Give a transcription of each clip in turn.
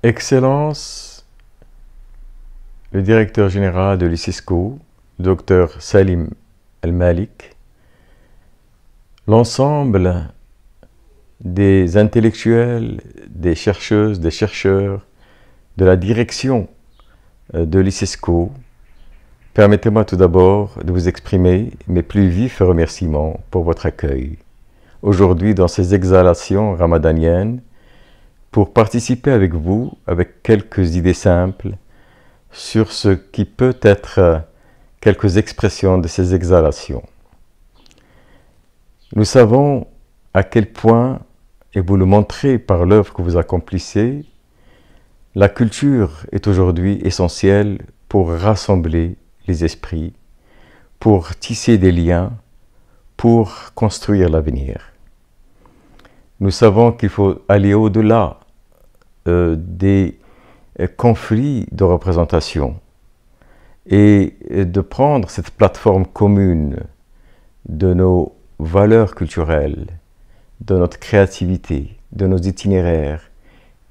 Excellence, le directeur général de l'ICESCO, Dr Salim El-Malik, l'ensemble des intellectuels, des chercheuses, des chercheurs, de la direction de l'ICESCO, permettez-moi tout d'abord de vous exprimer mes plus vifs remerciements pour votre accueil aujourd'hui dans ces exhalations ramadaniennes pour participer avec vous avec quelques idées simples sur ce qui peut être quelques expressions de ces exhalations. Nous savons à quel point, et vous le montrez par l'œuvre que vous accomplissez, la culture est aujourd'hui essentielle pour rassembler les esprits, pour tisser des liens, pour construire l'avenir. Nous savons qu'il faut aller au-delà des conflits de représentation et de prendre cette plateforme commune de nos valeurs culturelles, de notre créativité, de nos itinéraires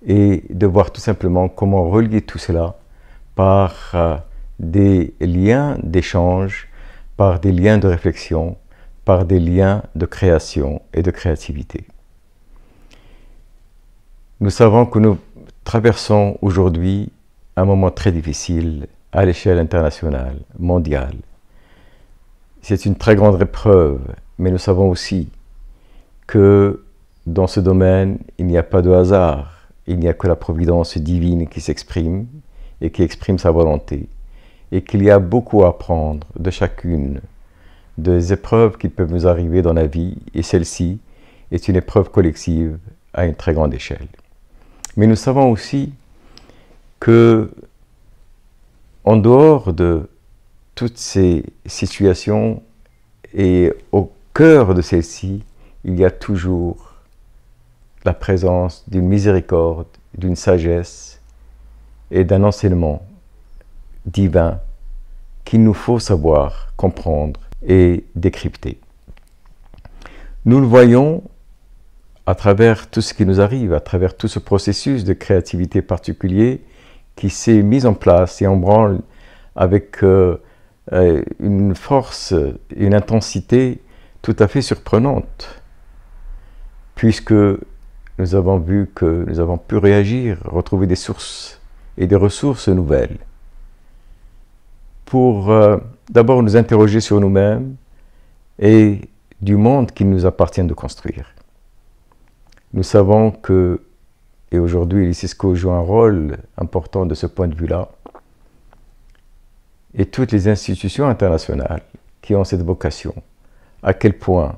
et de voir tout simplement comment relier tout cela par des liens d'échange, par des liens de réflexion, par des liens de création et de créativité. Nous savons que nous traversons aujourd'hui un moment très difficile à l'échelle internationale, mondiale. C'est une très grande épreuve, mais nous savons aussi que dans ce domaine, il n'y a pas de hasard, il n'y a que la providence divine qui s'exprime et qui exprime sa volonté, et qu'il y a beaucoup à apprendre de chacune des épreuves qui peuvent nous arriver dans la vie, et celle-ci est une épreuve collective à une très grande échelle. Mais nous savons aussi que, en dehors de toutes ces situations et au cœur de celles-ci, il y a toujours la présence d'une miséricorde, d'une sagesse et d'un enseignement divin qu'il nous faut savoir comprendre et décrypter. Nous le voyons à travers tout ce qui nous arrive, à travers tout ce processus de créativité particulier qui s'est mis en place et en branle avec une force, une intensité tout à fait surprenante, puisque nous avons vu que nous avons pu réagir, retrouver des sources et des ressources nouvelles pour d'abord nous interroger sur nous-mêmes et du monde qu'il nous appartient de construire. Nous savons que, et aujourd'hui l'ICESCO joue un rôle important de ce point de vue-là, et toutes les institutions internationales qui ont cette vocation, à quel point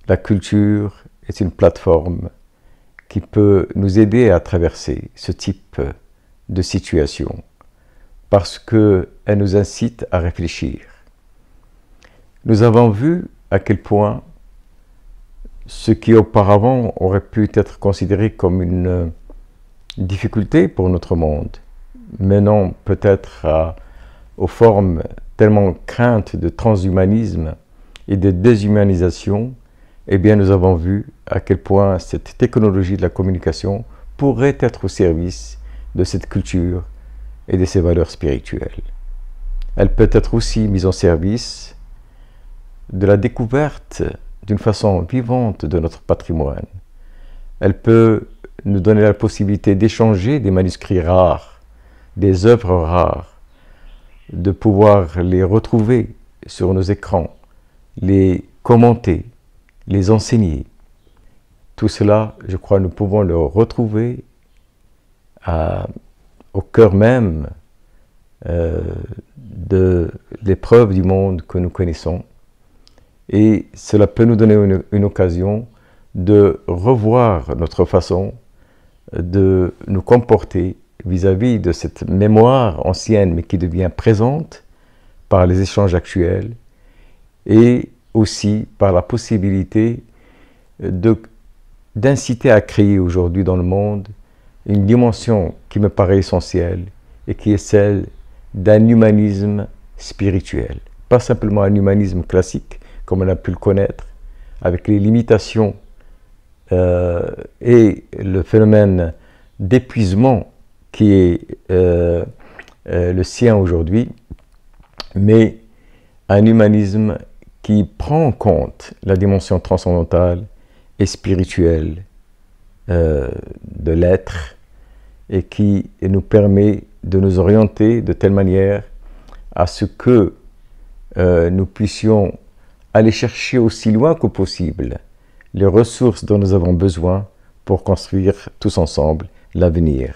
la culture est une plateforme qui peut nous aider à traverser ce type de situation, parce qu'elle nous incite à réfléchir. Nous avons vu à quel point ce qui auparavant aurait pu être considéré comme une difficulté pour notre monde, menant peut-être aux formes tellement craintes de transhumanisme et de déshumanisation, eh bien nous avons vu à quel point cette technologie de la communication pourrait être au service de cette culture et de ses valeurs spirituelles. Elle peut être aussi mise en service de la découverte d'une façon vivante de notre patrimoine. Elle peut nous donner la possibilité d'échanger des manuscrits rares, des œuvres rares, de pouvoir les retrouver sur nos écrans, les commenter, les enseigner. Tout cela, je crois, nous pouvons le retrouver au cœur même de l'épreuve du monde que nous connaissons. Et cela peut nous donner une occasion de revoir notre façon de nous comporter vis-à-vis de cette mémoire ancienne, mais qui devient présente par les échanges actuels, et aussi par la possibilité d'inciter à créer aujourd'hui dans le monde une dimension qui me paraît essentielle et qui est celle d'un humanisme spirituel. Pas simplement un humanisme classique, comme on a pu le connaître, avec les limitations et le phénomène d'épuisement qui est le sien aujourd'hui, mais un humanisme qui prend en compte la dimension transcendantale et spirituelle de l'être et qui nous permet de nous orienter de telle manière à ce que nous puissions aller chercher aussi loin que possible les ressources dont nous avons besoin pour construire tous ensemble l'avenir.